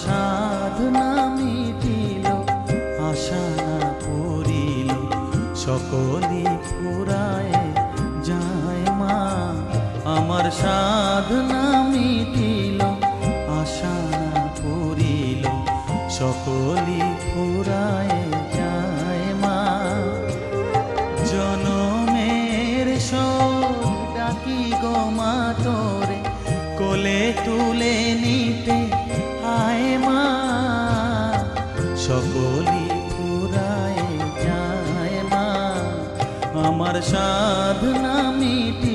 সাধনা মিটিল, আশা না পুরিল, সকলি ফুরায় যায় মা। আমার সাধনা মিটিল, আশা না পুরিল, সকলি ফুরায় যায় মা। জনমের শোক ডাকি গো মা তোরে, কোলে তুলে নিতে আয় মা। সকলি ফুরায় যায় মা, আমার সাধনা মিটি